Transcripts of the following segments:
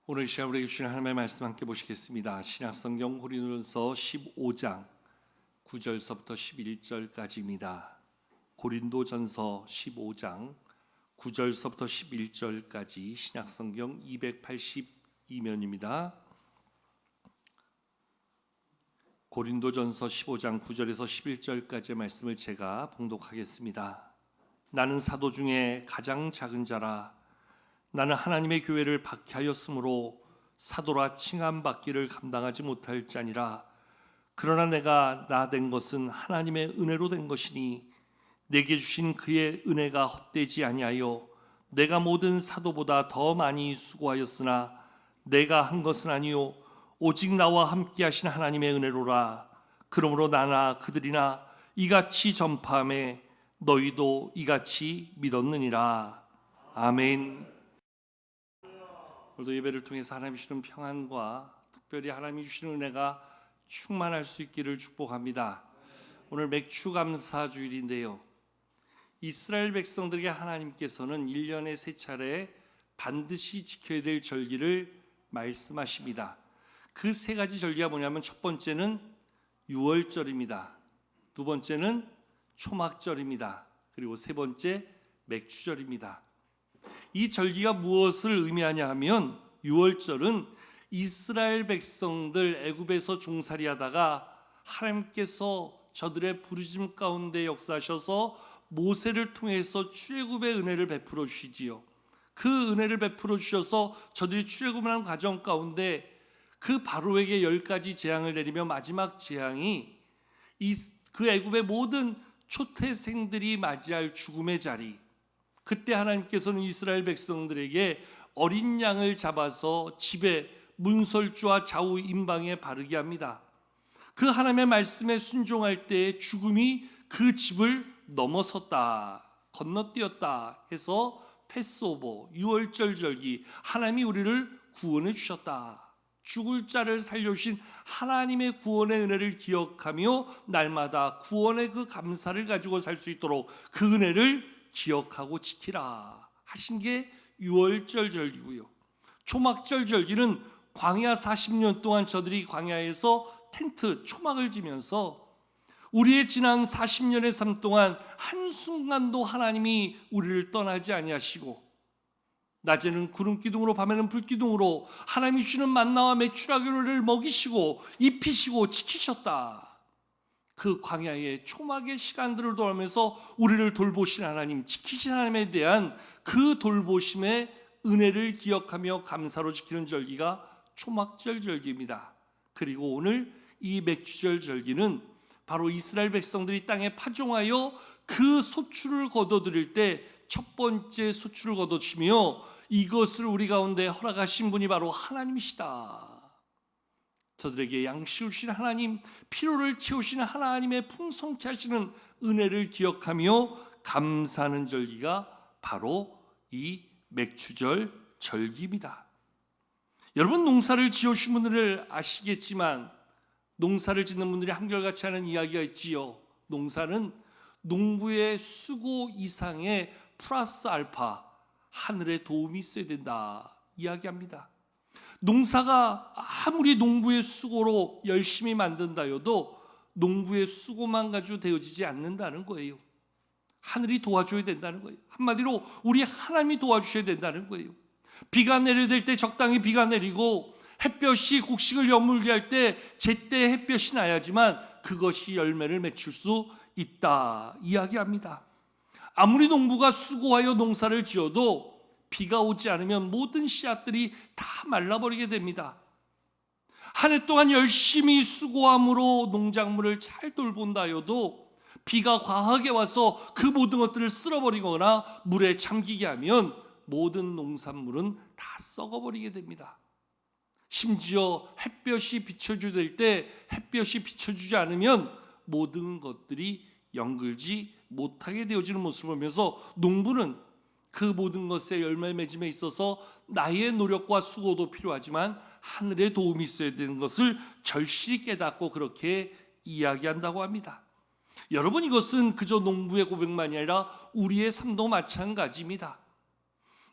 오늘 이 시간 우리에게 주신 하나님의 말씀 함께 보시겠습니다. 신약성경 고린도전서 15장 9절서부터 11절까지입니다. 고린도전서 15장 9절서부터 11절까지 신약성경 282면입니다. 고린도전서 15장 9절에서 11절까지의 말씀을 제가 봉독하겠습니다. 나는 사도 중에 가장 작은 자라. 나는 하나님의 교회를 박해하였으므로 사도라 칭함받기를 감당하지 못할 자니라. 그러나 내가 나 된 것은 하나님의 은혜로 된 것이니 내게 주신 그의 은혜가 헛되지 아니하여 내가 모든 사도보다 더 많이 수고하였으나 내가 한 것은 아니요 오직 나와 함께 하신 하나님의 은혜로라. 그러므로 나나 그들이나 이같이 전파하매 너희도 이같이 믿었느니라. 아멘. 오늘도 예배를 통해서 하나님 주시는 평안과 특별히 하나님이 주시는 은혜가 충만할 수 있기를 축복합니다. 오늘 맥추 감사 주일인데요, 이스라엘 백성들에게 하나님께서는 1년에 3차례 반드시 지켜야 될 절기를 말씀하십니다. 그 3가지 절기가 뭐냐면, 첫 번째는 유월절입니다. 두 번째는 초막절입니다. 그리고 세 번째 맥추절입니다. 이 절기가 무엇을 의미하냐 하면, 유월절은 이스라엘 백성들 애굽에서 종살이하다가 하나님께서 저들의 부르심 가운데 역사하셔서 모세를 통해서 출애굽의 은혜를 베풀어 주시지요. 그 은혜를 베풀어 주셔서 저들이 출애굽하는 과정 가운데 그 바로에게 10가지 재앙을 내리며 마지막 재앙이 그 애굽의 모든 초태생들이 맞이할 죽음의 자리. 그때 하나님께서는 이스라엘 백성들에게 어린 양을 잡아서 집에 문설주와 좌우 임방에 바르게 합니다. 그 하나님의 말씀에 순종할 때에 죽음이 그 집을 넘어섰다, 건너뛰었다 해서 패스오버, 유월절 절기, 하나님이 우리를 구원해 주셨다, 죽을 자를 살려주신 하나님의 구원의 은혜를 기억하며 날마다 구원의 그 감사를 가지고 살 수 있도록 그 은혜를 기억하고 지키라 하신 게 유월절 절기고요. 초막절 절기는 광야 40년 동안 저들이 광야에서 텐트, 초막을 지면서 우리의 지난 40년의 삶 동안 한순간도 하나님이 우리를 떠나지 아니하시고, 낮에는 구름 기둥으로 밤에는 불 기둥으로 하나님이 주시는 만나와 메추라기를 먹이시고 입히시고 지키셨다. 그 광야의 초막의 시간들을 돌아오면서 우리를 돌보신 하나님, 지키신 하나님에 대한 그 돌보심의 은혜를 기억하며 감사로 지키는 절기가 초막절 절기입니다. 그리고 오늘 이 맥추절 절기는 바로 이스라엘 백성들이 땅에 파종하여 그 소출을 거둬들일 때 첫 번째 소출을 거둬주시며, 이것을 우리 가운데 허락하신 분이 바로 하나님이시다. 저들에게 양식을 주신 하나님, 필요를 채우시는 하나님의 풍성케 하시는 은혜를 기억하며 감사하는 절기가 바로 이 맥추절 절기입니다. 여러분, 농사를 지으신 분들을 아시겠지만 농사를 짓는 분들이 한결같이 하는 이야기가 있지요. 농사는 농부의 수고 이상의 플러스 알파, 하늘의 도움이 있어야 된다 이야기합니다. 농사가 아무리 농부의 수고로 열심히 만든다 해도 농부의 수고만 가지고 되어지지 않는다는 거예요. 하늘이 도와줘야 된다는 거예요. 한마디로 우리 하나님이 도와주셔야 된다는 거예요. 비가 내려야 될 때 적당히 비가 내리고, 햇볕이 곡식을 여물게 할 때 제때 햇볕이 나야지만 그것이 열매를 맺힐 수 있다 이야기합니다. 아무리 농부가 수고하여 농사를 지어도 비가 오지 않으면 모든 씨앗들이 다 말라버리게 됩니다. 한 해 동안 열심히 수고함으로 농작물을 잘 돌본다 해도 비가 과하게 와서 그 모든 것들을 쓸어버리거나 물에 잠기게 하면 모든 농산물은 다 썩어버리게 됩니다. 심지어 햇볕이 비춰줘야 될 때 햇볕이 비춰주지 않으면 모든 것들이 연글지 못하게 되어지는 모습을 보면서 농부는 그 모든 것의 열매 맺음에 있어서 나의 노력과 수고도 필요하지만 하늘의 도움이 있어야 되는 것을 절실히 깨닫고 그렇게 이야기한다고 합니다. 여러분, 이것은 그저 농부의 고백만이 아니라 우리의 삶도 마찬가지입니다.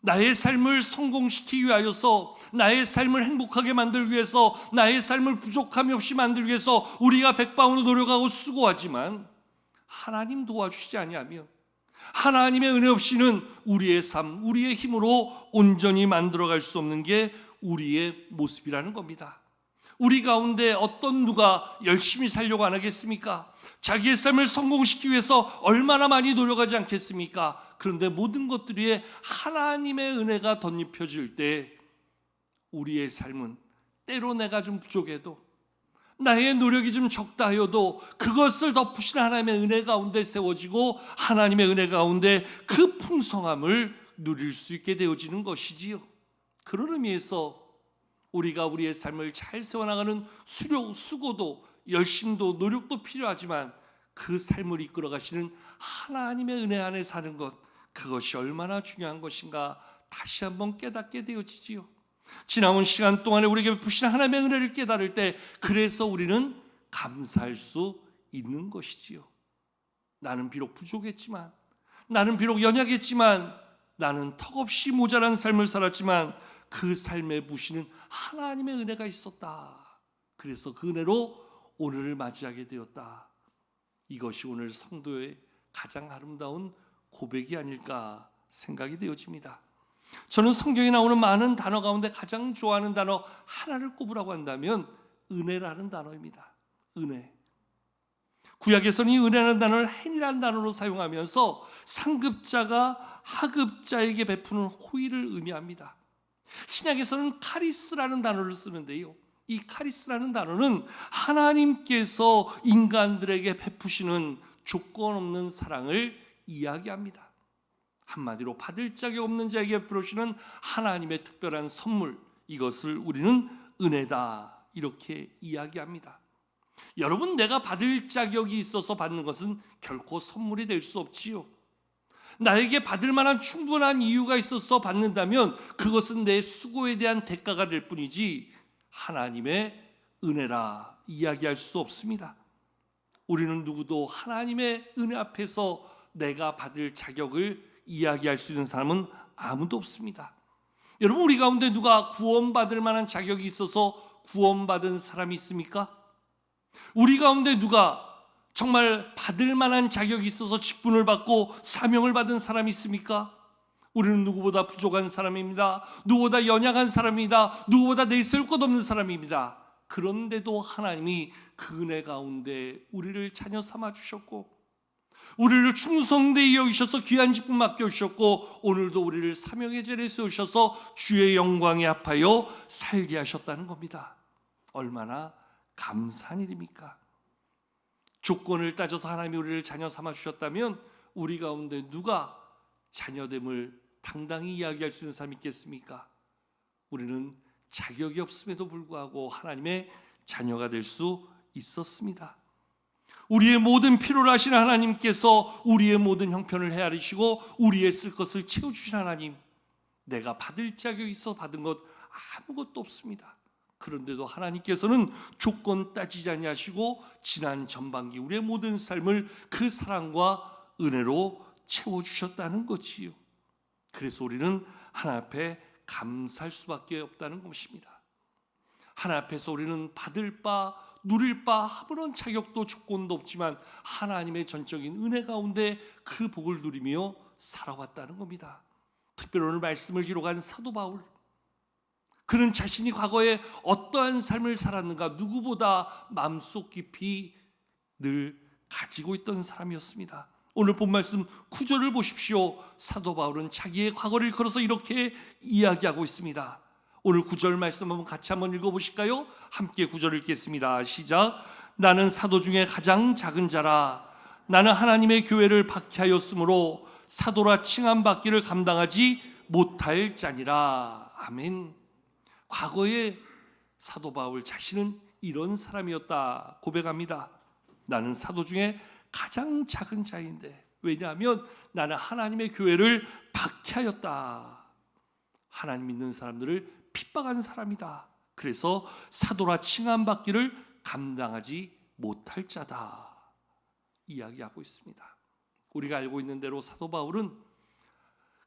나의 삶을 성공시키기 위하여서, 나의 삶을 행복하게 만들기 위해서, 나의 삶을 부족함이 없이 만들기 위해서 우리가 백방으로 노력하고 수고하지만 하나님 도와주시지 아니하면, 하나님의 은혜 없이는 우리의 삶, 우리의 힘으로 온전히 만들어갈 수 없는 게 우리의 모습이라는 겁니다. 우리 가운데 어떤 누가 열심히 살려고 안 하겠습니까? 자기의 삶을 성공시키기 위해서 얼마나 많이 노력하지 않겠습니까? 그런데 모든 것들이 하나님의 은혜가 덧입혀질 때 우리의 삶은 때로 내가 좀 부족해도, 나의 노력이 좀 적다 하여도 그것을 덮으신 하나님의 은혜 가운데 세워지고 하나님의 은혜 가운데 그 풍성함을 누릴 수 있게 되어지는 것이지요. 그런 의미에서 우리가 우리의 삶을 잘 세워나가는 수고도 열심도 노력도 필요하지만 그 삶을 이끌어 가시는 하나님의 은혜 안에 사는 것, 그것이 얼마나 중요한 것인가 다시 한번 깨닫게 되어지지요. 지나온 시간 동안에 우리에게 베푸신 하나님의 은혜를 깨달을 때 그래서 우리는 감사할 수 있는 것이지요. 나는 비록 부족했지만, 나는 비록 연약했지만, 나는 턱없이 모자란 삶을 살았지만 그 삶에 부시는 하나님의 은혜가 있었다. 그래서 그 은혜로 오늘을 맞이하게 되었다. 이것이 오늘 성도의 가장 아름다운 고백이 아닐까 생각이 되어집니다. 저는 성경에 나오는 많은 단어 가운데 가장 좋아하는 단어 하나를 꼽으라고 한다면 은혜라는 단어입니다. 은혜. 구약에서는 이 은혜라는 단어를 헨이라는 단어로 사용하면서 상급자가 하급자에게 베푸는 호의를 의미합니다. 신약에서는 카리스라는 단어를 쓰는데요, 이 카리스라는 단어는 하나님께서 인간들에게 베푸시는 조건 없는 사랑을 이야기합니다. 한마디로 받을 자격 없는 자에게 베푸시는 하나님의 특별한 선물, 이것을 우리는 은혜다 이렇게 이야기합니다. 여러분, 내가 받을 자격이 있어서 받는 것은 결코 선물이 될 수 없지요. 나에게 받을 만한 충분한 이유가 있어서 받는다면 그것은 내 수고에 대한 대가가 될 뿐이지 하나님의 은혜라 이야기할 수 없습니다. 우리는 누구도 하나님의 은혜 앞에서 내가 받을 자격을 이야기할 수 있는 사람은 아무도 없습니다. 여러분, 우리 가운데 누가 구원받을 만한 자격이 있어서 구원받은 사람이 있습니까? 우리 가운데 누가 정말 받을 만한 자격이 있어서 직분을 받고 사명을 받은 사람이 있습니까? 우리는 누구보다 부족한 사람입니다. 누구보다 연약한 사람입니다. 누구보다 내세울 것 없는 사람입니다. 그런데도 하나님이 그 은혜 가운데 우리를 자녀 삼아 주셨고, 우리를 충성되이 여기셔서 귀한 직분 맡겨주셨고, 오늘도 우리를 사명의 자리에 세우셔서 주의 영광에 합하여 살게 하셨다는 겁니다. 얼마나 감사한 일입니까? 조건을 따져서 하나님이 우리를 자녀 삼아 주셨다면 우리 가운데 누가 자녀됨을 당당히 이야기할 수 있는 사람이 있겠습니까? 우리는 자격이 없음에도 불구하고 하나님의 자녀가 될 수 있었습니다. 우리의 모든 필요를 아시는 하나님께서 우리의 모든 형편을 헤아리시고 우리의 쓸 것을 채워주신 하나님, 내가 받을 자격이 있어 받은 것 아무것도 없습니다. 그런데도 하나님께서는 조건 따지지 아니하시고 지난 전반기 우리의 모든 삶을 그 사랑과 은혜로 채워주셨다는 거지요. 그래서 우리는 하나님 앞에 감사할 수밖에 없다는 것입니다. 하나님 앞에서 우리는 받을 바 누릴 바 아무런 자격도 조건도 없지만 하나님의 전적인 은혜 가운데 그 복을 누리며 살아왔다는 겁니다. 특별히 오늘 말씀을 기록한 사도 바울, 그는 자신이 과거에 어떠한 삶을 살았는가 누구보다 마음속 깊이 늘 가지고 있던 사람이었습니다. 오늘 본 말씀 9절을 보십시오. 사도 바울은 자기의 과거를 걸어서 이렇게 이야기하고 있습니다. 오늘 9절 말씀 한번 같이 한번 읽어보실까요? 함께 9절 읽겠습니다. 시작. 나는 사도 중에 가장 작은 자라. 나는 하나님의 교회를 박해하였으므로 사도라 칭함받기를 감당하지 못할 자니라. 아멘. 과거에 사도 바울 자신은 이런 사람이었다 고백합니다. 나는 사도 중에 가장 작은 자인데, 왜냐하면 나는 하나님의 교회를 박해하였다. 하나님 믿는 사람들을 핍박한 사람이다. 그래서 사도라 칭함받기를 감당하지 못할 자다 이야기하고 있습니다. 우리가 알고 있는 대로 사도 바울은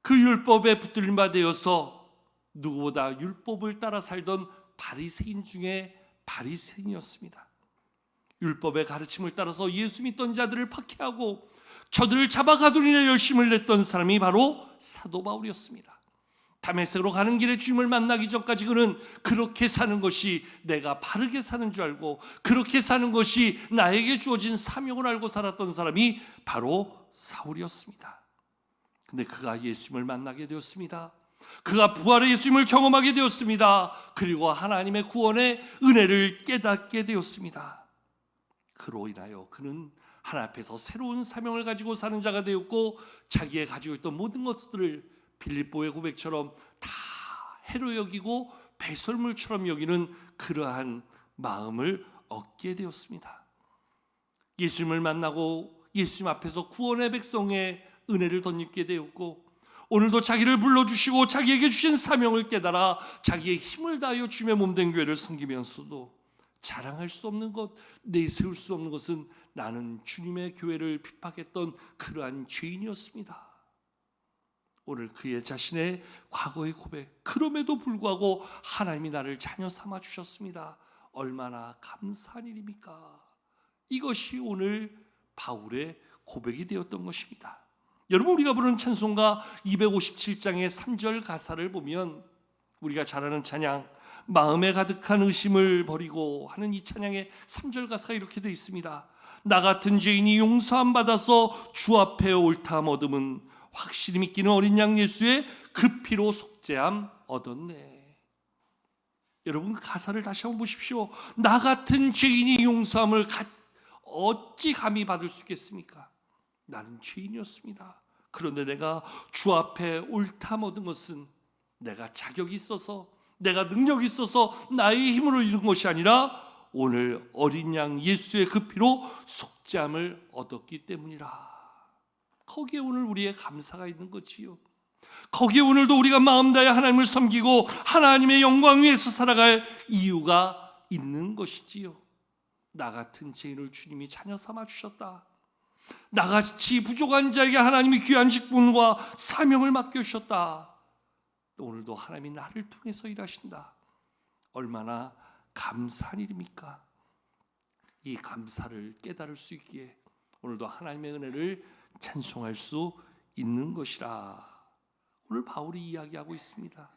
그 율법에 붙들린 바 되어서 누구보다 율법을 따라 살던 바리새인 중에 바리새인이었습니다. 율법의 가르침을 따라서 예수 믿던 자들을 박해하고 저들을 잡아가두리라 열심을 냈던 사람이 바로 사도 바울이었습니다. 다메섹으로 가는 길에 주님을 만나기 전까지 그는 그렇게 사는 것이 내가 바르게 사는 줄 알고 그렇게 사는 것이 나에게 주어진 사명을 알고 살았던 사람이 바로 사울이었습니다. 근데 그가 예수님을 만나게 되었습니다. 그가 부활의 예수님을 경험하게 되었습니다. 그리고 하나님의 구원의 은혜를 깨닫게 되었습니다. 그로 인하여 그는 하나님 앞에서 새로운 사명을 가지고 사는 자가 되었고 자기의 가지고 있던 모든 것들을 빌립보의 고백처럼 다 해로 여기고 배설물처럼 여기는 그러한 마음을 얻게 되었습니다. 예수님을 만나고 예수님 앞에서 구원의 백성의 은혜를 덧입게 되었고 오늘도 자기를 불러주시고 자기에게 주신 사명을 깨달아 자기의 힘을 다하여 주님의 몸된 교회를 섬기면서도 자랑할 수 없는 것, 내세울 수 없는 것은 나는 주님의 교회를 핍박했던 그러한 죄인이었습니다. 오늘 그의 자신의 과거의 고백, 그럼에도 불구하고 하나님이 나를 자녀 삼아 주셨습니다. 얼마나 감사한 일입니까? 이것이 오늘 바울의 고백이 되었던 것입니다. 여러분, 우리가 부르는 찬송가 257장의 3절 가사를 보면 우리가 잘 아는 찬양 마음에 가득한 의심을 버리고 하는 이 찬양의 3절 가사가 이렇게 되어 있습니다. 나 같은 죄인이 용서함 받아서 주 앞에 옳다함 얻음은 확실히 믿기는 어린 양 예수의 그 피로 속죄함 얻었네. 여러분, 그 가사를 다시 한번 보십시오. 나 같은 죄인이 용서함을 어찌 감히 받을 수 있겠습니까? 나는 죄인이었습니다. 그런데 내가 주 앞에 옳다함 얻은 것은 내가 자격이 있어서 내가 능력이 있어서 나의 힘으로 이룬 것이 아니라 오늘 어린 양 예수의 그 피로 속죄함을 얻었기 때문이라. 거기에 오늘 우리의 감사가 있는 거지요. 거기에 오늘도 우리가 마음 다해 하나님을 섬기고 하나님의 영광 위에서 살아갈 이유가 있는 것이지요. 나 같은 죄인을 주님이 자녀 삼아 주셨다. 나같이 부족한 자에게 하나님이 귀한 직분과 사명을 맡겨주셨다. 오늘도 하나님이 나를 통해서 일하신다. 얼마나 감사한 일입니까? 이 감사를 깨달을 수 있기에 오늘도 하나님의 은혜를 찬송할 수 있는 것이라. 오늘 바울이 이야기하고 있습니다.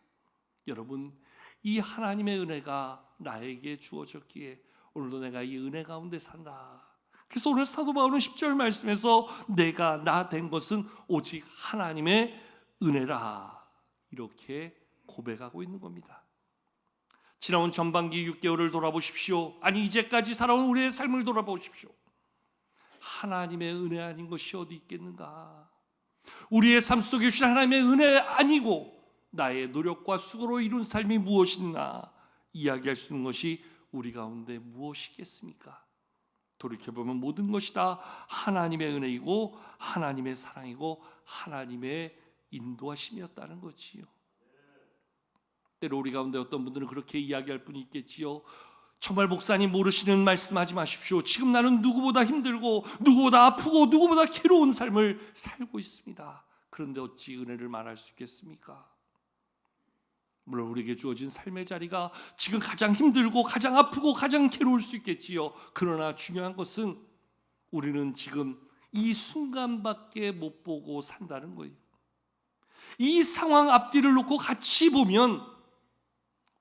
여러분, 이 하나님의 은혜가 나에게 주어졌기에 오늘도 내가 이 은혜 가운데 산다. 그래서 오늘 사도 바울은 10절 말씀에서 내가 나 된 것은 오직 하나님의 은혜라 이렇게 고백하고 있는 겁니다. 지나온 전반기 6개월을 돌아보십시오. 아니 이제까지 살아온 우리의 삶을 돌아보십시오. 하나님의 은혜 아닌 것이 어디 있겠는가? 우리의 삶 속에 주신 하나님의 은혜 아니고 나의 노력과 수고로 이룬 삶이 무엇인가 이야기할 수 있는 것이 우리 가운데 무엇이겠습니까? 돌이켜보면 모든 것이 다 하나님의 은혜이고 하나님의 사랑이고 하나님의 인도하심이었다는 거지요. 때로 우리 가운데 어떤 분들은 그렇게 이야기할 분이 있겠지요. 정말 목사님 모르시는 말씀하지 마십시오. 지금 나는 누구보다 힘들고 누구보다 아프고 누구보다 괴로운 삶을 살고 있습니다. 그런데 어찌 은혜를 말할 수 있겠습니까? 물론 우리에게 주어진 삶의 자리가 지금 가장 힘들고 가장 아프고 가장 괴로울 수 있겠지요. 그러나 중요한 것은 우리는 지금 이 순간밖에 못 보고 산다는 거예요. 이 상황 앞뒤를 놓고 같이 보면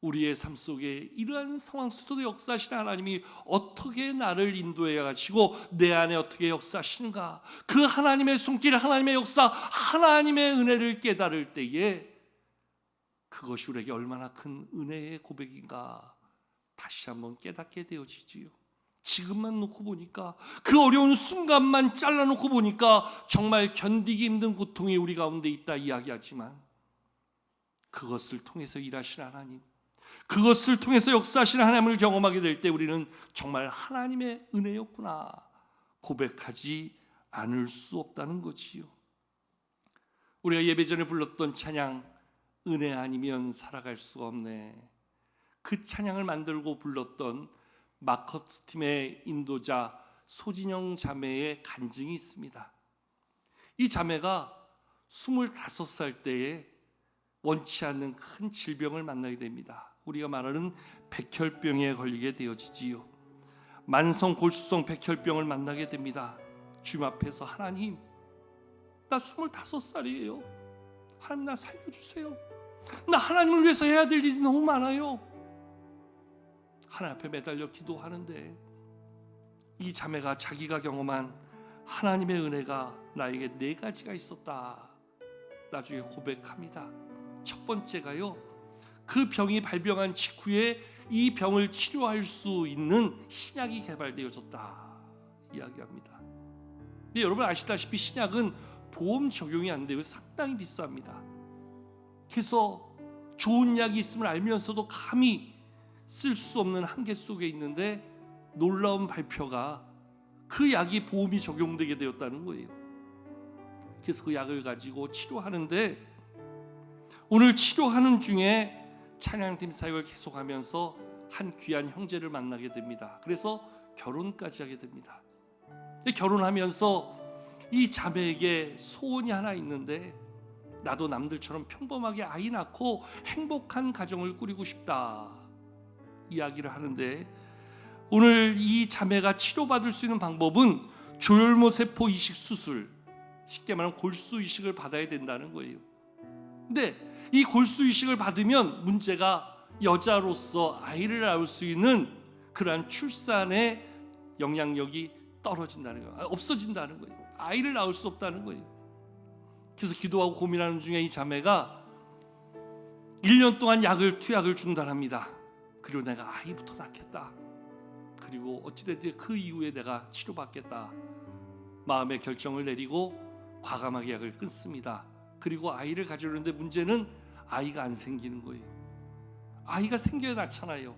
우리의 삶 속에 이러한 상황 속에도 역사하시는 하나님이 어떻게 나를 인도해 가시고 내 안에 어떻게 역사하시는가, 그 하나님의 손길, 하나님의 역사, 하나님의 은혜를 깨달을 때에 그것이 우리에게 얼마나 큰 은혜의 고백인가 다시 한번 깨닫게 되어지지요. 지금만 놓고 보니까, 그 어려운 순간만 잘라놓고 보니까 정말 견디기 힘든 고통이 우리 가운데 있다 이야기하지만 그것을 통해서 일하시는 하나님, 그것을 통해서 역사하시는 하나님을 경험하게 될 때 우리는 정말 하나님의 은혜였구나 고백하지 않을 수 없다는 거지요. 우리가 예배 전에 불렀던 찬양 은혜 아니면 살아갈 수가 없네, 그 찬양을 만들고 불렀던 마커스 팀의 인도자 소진영 자매의 간증이 있습니다. 이 자매가 25살 때에 원치 않는 큰 질병을 만나게 됩니다. 우리가 말하는 백혈병에 걸리게 되어지지요. 만성 골수성 백혈병을 만나게 됩니다. 주님 앞에서 하나님, 나 25살이에요. 하나님, 나 살려주세요. 나 하나님을 위해서 해야 될 일이 너무 많아요. 하나님 앞에 매달려 기도하는데 이 자매가 자기가 경험한 하나님의 은혜가 나에게 4가지가 있었다, 나중에 고백합니다. 첫 번째가요, 그 병이 발병한 직후에 이 병을 치료할 수 있는 신약이 개발되어졌다 이야기합니다. 근데 여러분 아시다시피 신약은 보험 적용이 안 되고 상당히 비쌉니다. 그래서 좋은 약이 있음을 알면서도 감히 쓸 수 없는 한계 속에 있는데 놀라운 발표가 그 약이 보험이 적용되게 되었다는 거예요. 그래서 그 약을 가지고 치료하는데 오늘 치료하는 중에 찬양팀 사역을 계속하면서 한 귀한 형제를 만나게 됩니다. 그래서 결혼까지 하게 됩니다. 결혼하면서 이 자매에게 소원이 하나 있는데, 나도 남들처럼 평범하게 아이 낳고 행복한 가정을 꾸리고 싶다 이야기를 하는데, 오늘 이 자매가 치료받을 수 있는 방법은 조혈모 세포 이식 수술, 쉽게 말하면 골수 이식을 받아야 된다는 거예요. 근데 이 골수 이식을 받으면 문제가 여자로서 아이를 낳을 수 있는 그러한 출산의 영향력이 떨어진다는 거예요. 없어진다는 거예요. 아이를 낳을 수 없다는 거예요. 그래서 기도하고 고민하는 중에 이 자매가 1년 동안 투약을 중단합니다. 그리고 내가 아이부터 낳겠다. 그리고 어찌됐든 그 이후에 내가 치료받겠다 마음의 결정을 내리고 과감하게 약을 끊습니다. 그리고 아이를 가지려는데 문제는 아이가 안 생기는 거예요. 아이가 생겨야 낳잖아요.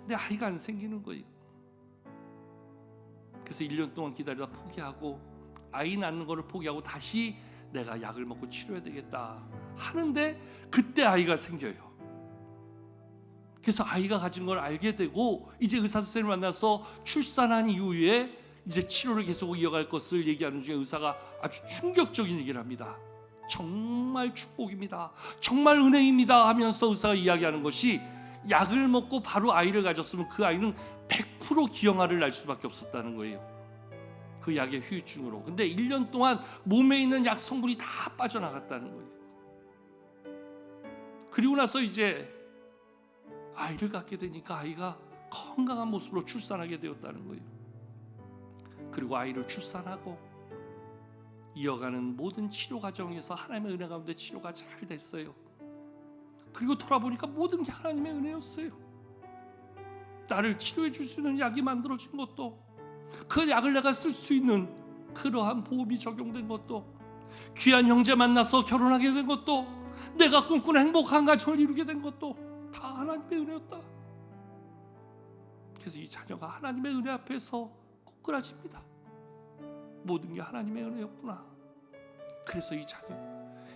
근데 아이가 안 생기는 거예요. 그래서 1년 동안 기다리다 포기하고 아이 낳는 거를 포기하고 다시 내가 약을 먹고 치료해야 되겠다 하는데 그때 아이가 생겨요. 그래서 아이가 가진 걸 알게 되고 이제 의사 선생님을 만나서 출산한 이후에 이제 치료를 계속 이어갈 것을 얘기하는 중에 의사가 아주 충격적인 얘기를 합니다. 정말 축복입니다, 정말 은혜입니다 하면서 의사가 이야기하는 것이, 약을 먹고 바로 아이를 가졌으면 그 아이는 100% 기형아를 낳을 수밖에 없었다는 거예요. 그 약의 후유증으로. 근데 1년 동안 몸에 있는 약 성분이 다 빠져나갔다는 거예요. 그리고 나서 이제 아이를 갖게 되니까 아이가 건강한 모습으로 출산하게 되었다는 거예요. 그리고 아이를 출산하고 이어가는 모든 치료 과정에서 하나님의 은혜 가운데 치료가 잘 됐어요. 그리고 돌아보니까 모든 게 하나님의 은혜였어요. 나를 치료해 줄 수 있는 약이 만들어진 것도, 그 약을 내가 쓸 수 있는 그러한 보험이 적용된 것도, 귀한 형제 만나서 결혼하게 된 것도, 내가 꿈꾸는 행복한 가정을 이루게 된 것도 다 하나님의 은혜였다. 그래서 이 자녀가 하나님의 은혜 앞에서 꼬꾸라집니다. 모든 게 하나님의 은혜였구나. 그래서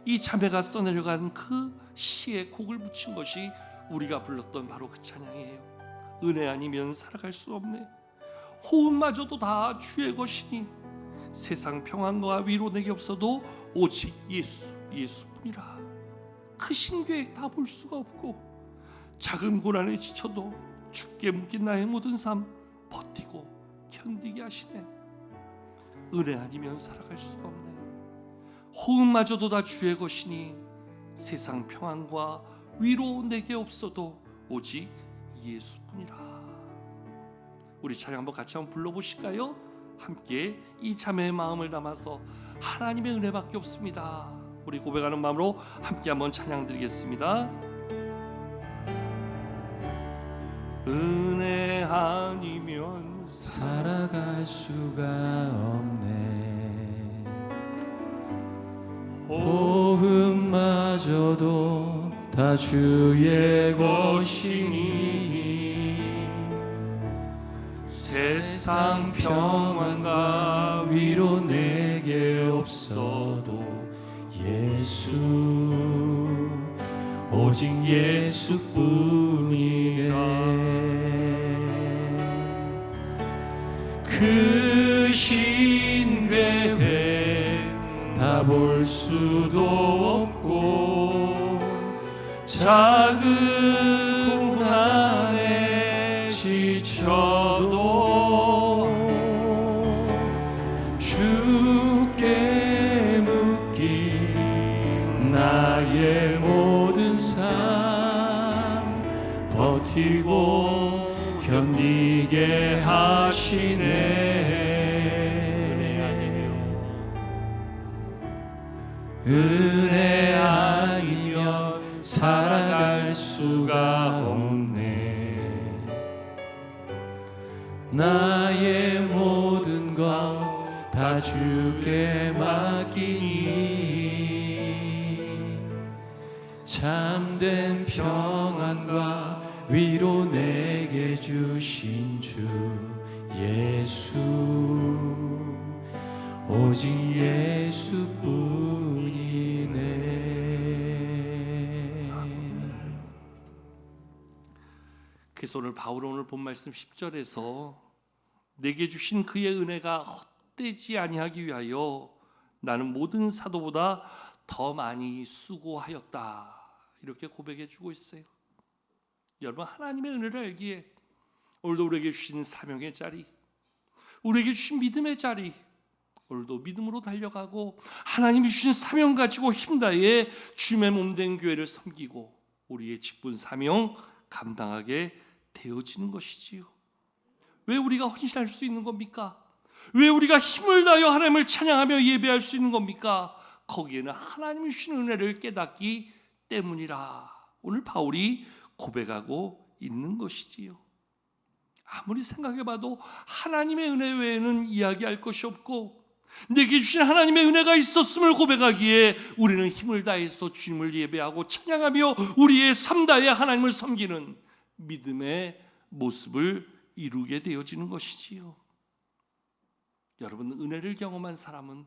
이 자매가 써내려간 그 시에 곡을 붙인 것이 우리가 불렀던 바로 그 찬양이에요. 은혜 아니면 살아갈 수 없네. 호흡마저도 다 주의 것이니 세상 평안과 위로 내게 없어도 오직 예수뿐이라. 크신 계획 다 볼 수가 없고 작은 고난에 지쳐도 주께 묶인 나의 모든 삶 버티고 견디게 하시네. 은혜 아니면 살아갈 수가 없네. 호흡마저도 다 주의 것이니 세상 평안과 위로 내게 없어도 오직 예수뿐이라. 우리 찬양 한번 같이 한번 불러보실까요? 함께 이 자매의 마음을 담아서 하나님의 은혜밖에 없습니다. 우리 고백하는 마음으로 함께 한번 찬양 드리겠습니다. 은혜 아니면 살아갈 수가 없네. 호흡마저도 다 주의 것이니 세상 평안과 위로 내게 없어도 예수, 오직 예수뿐이네. 크신 계획 다 볼 볼 수도 없고 작은 고난에 지쳐도 주께 묶인 나의 모든 삶 버티고 견디게 하시네. 은혜 아니면 살아갈 수가 없네. 나의 모든 것 다 주께 맡기니 참된 평안과 위로 내게 주신 주 예수 오직 예수뿐이네. 그래서 오늘 바울 오늘 본 말씀 10절에서 내게 주신 그의 은혜가 헛되지 아니하기 위하여 나는 모든 사도보다 더 많이 수고하였다, 이렇게 고백해 주고 있어요. 여러분, 하나님의 은혜를 알기에 오늘도 우리에게 주신 사명의 자리, 우리에게 주신 믿음의 자리, 오늘도 믿음으로 달려가고 하나님이 주신 사명 가지고 힘다해 주님의 몸된 교회를 섬기고 우리의 직분 사명 감당하게 되어지는 것이지요. 왜 우리가 헌신할 수 있는 겁니까? 왜 우리가 힘을 다하여 하나님을 찬양하며 예배할 수 있는 겁니까? 거기에는 하나님이 주신 은혜를 깨닫기 때문이라 오늘 바울이 고백하고 있는 것이지요. 아무리 생각해봐도 하나님의 은혜 외에는 이야기할 것이 없고 내게 주신 하나님의 은혜가 있었음을 고백하기에 우리는 힘을 다해서 주님을 예배하고 찬양하며 우리의 삶 다해 하나님을 섬기는 믿음의 모습을 이루게 되어지는 것이지요. 여러분, 은혜를 경험한 사람은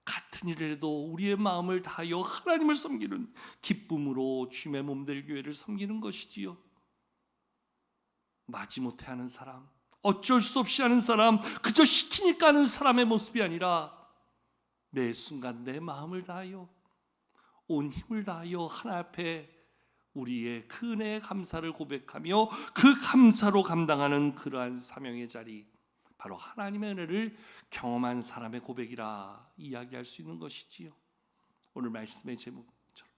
같은 일에도 우리의 마음을 다하여 하나님을 섬기는 기쁨으로 주님의 몸될 교회를 섬기는 것이지요. 마지못해 하는 사람, 어쩔 수 없이 하는 사람, 그저 시키니까 하는 사람의 모습이 아니라 매 순간 내 마음을 다하여 온 힘을 다하여 하나 앞에 우리의 그 은혜의 감사를 고백하며 그 감사로 감당하는 그러한 사명의 자리, 바로 하나님의 은혜를 경험한 사람의 고백이라 이야기할 수 있는 것이지요. 오늘 말씀의 제목처럼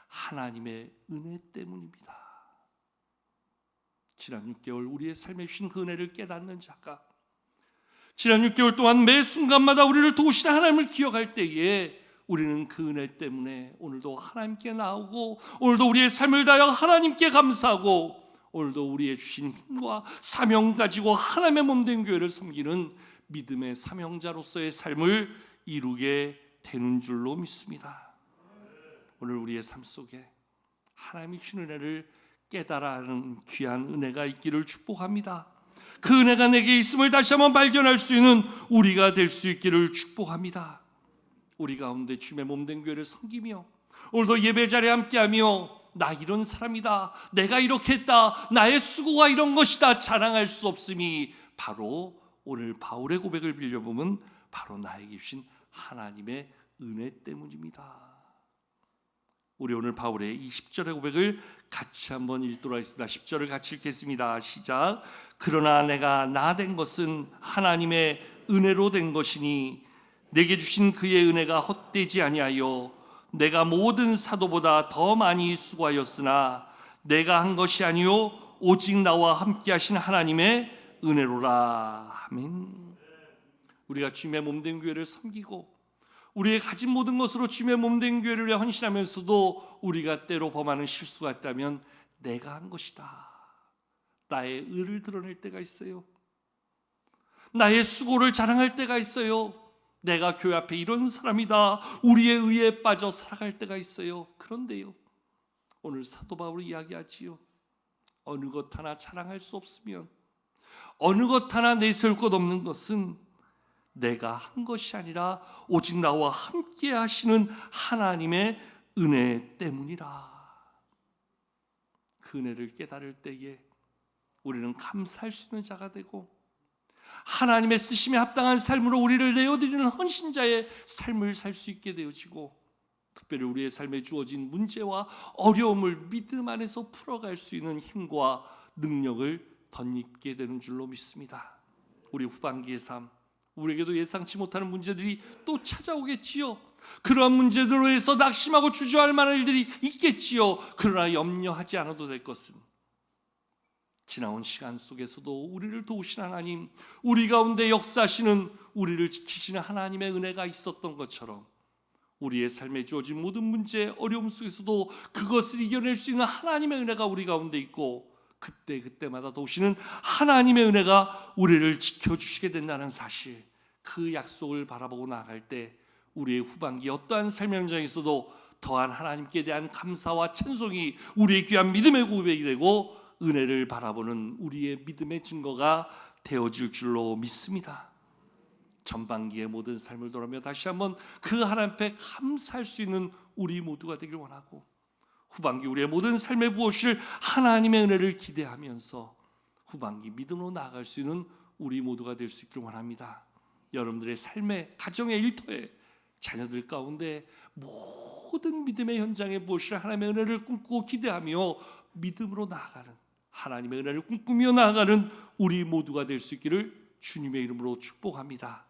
하나님의 은혜 때문입니다. 지난 6개월 우리의 삶에 주신 그 은혜를 깨닫는 자가, 지난 6개월 동안 매 순간마다 우리를 도우시는 하나님을 기억할 때에 우리는 그 은혜 때문에 오늘도 하나님께 나오고 오늘도 우리의 삶을 다하여 하나님께 감사하고 오늘도 우리의 주신 힘과 사명 가지고 하나님의 몸된 교회를 섬기는 믿음의 사명자로서의 삶을 이루게 되는 줄로 믿습니다. 오늘 우리의 삶 속에 하나님이 주신 은혜를 깨달아 하는 귀한 은혜가 있기를 축복합니다. 그 은혜가 내게 있음을 다시 한번 발견할 수 있는 우리가 될 수 있기를 축복합니다. 우리 가운데 주님의 몸된 교회를 섬기며 오늘도 예배 자리에 함께하며 나 이런 사람이다, 내가 이렇게 했다, 나의 수고가 이런 것이다 자랑할 수 없음이 바로 오늘 바울의 고백을 빌려보면 바로 나에게 주신 하나님의 은혜 때문입니다. 우리 오늘 바울의 20절의 고백을 같이 한번 읽도록 하겠습니다. 10절을 같이 읽겠습니다. 시작. 그러나 내가 나 된 것은 하나님의 은혜로 된 것이니 내게 주신 그의 은혜가 헛되지 아니하여 내가 모든 사도보다 더 많이 수고하였으나 내가 한 것이 아니요 오직 나와 함께 하신 하나님의 은혜로라. 아멘. 우리가 주님의 몸된 교회를 섬기고 우리의 가진 모든 것으로 주님의 몸된 교회를 위해 헌신하면서도 우리가 때로 범하는 실수가 있다면 내가 한 것이다, 나의 의를 드러낼 때가 있어요. 나의 수고를 자랑할 때가 있어요. 내가 교회 앞에 이런 사람이다, 우리의 의에 빠져 살아갈 때가 있어요. 그런데요, 오늘 사도 바울이 이야기하지요. 어느 것 하나 자랑할 수 없으면, 어느 것 하나 내세울 것 없는 것은 내가 한 것이 아니라 오직 나와 함께 하시는 하나님의 은혜 때문이라. 그 은혜를 깨달을 때에 우리는 감사할 수 있는 자가 되고 하나님의 쓰심에 합당한 삶으로 우리를 내어드리는 헌신자의 삶을 살 수 있게 되어지고 특별히 우리의 삶에 주어진 문제와 어려움을 믿음 안에서 풀어갈 수 있는 힘과 능력을 덧입게 되는 줄로 믿습니다. 우리 후반기의 삶, 우리에게도 예상치 못하는 문제들이 또 찾아오겠지요. 그러한 문제들로 해서 낙심하고 주저할 만한 일들이 있겠지요. 그러나 염려하지 않아도 될 것은 지나온 시간 속에서도 우리를 도우신 하나님, 우리 가운데 역사하시는, 우리를 지키시는 하나님의 은혜가 있었던 것처럼 우리의 삶에 주어진 모든 문제, 어려움 속에서도 그것을 이겨낼 수 있는 하나님의 은혜가 우리 가운데 있고, 그때마다 도우시는 하나님의 은혜가 우리를 지켜주시게 된다는 사실, 그 약속을 바라보고 나아갈 때 우리의 후반기 어떠한 삶의 현장에서도 더한 하나님께 대한 감사와 찬송이 우리의 귀한 믿음의 고백이 되고 은혜를 바라보는 우리의 믿음의 증거가 되어질 줄로 믿습니다. 전반기의 모든 삶을 돌아보며 다시 한번 그 하나님 앞에 감사할 수 있는 우리 모두가 되길 원하고, 후반기 우리의 모든 삶에 부어주실 하나님의 은혜를 기대하면서 후반기 믿음으로 나아갈 수 있는 우리 모두가 될 수 있기를 원합니다. 여러분들의 삶의 가정의 일터에 자녀들 가운데 모든 믿음의 현장에 부어주실 하나님의 은혜를 꿈꾸고 기대하며 믿음으로 나아가는, 하나님의 은혜를 꿈꾸며 나아가는 우리 모두가 될 수 있기를 주님의 이름으로 축복합니다.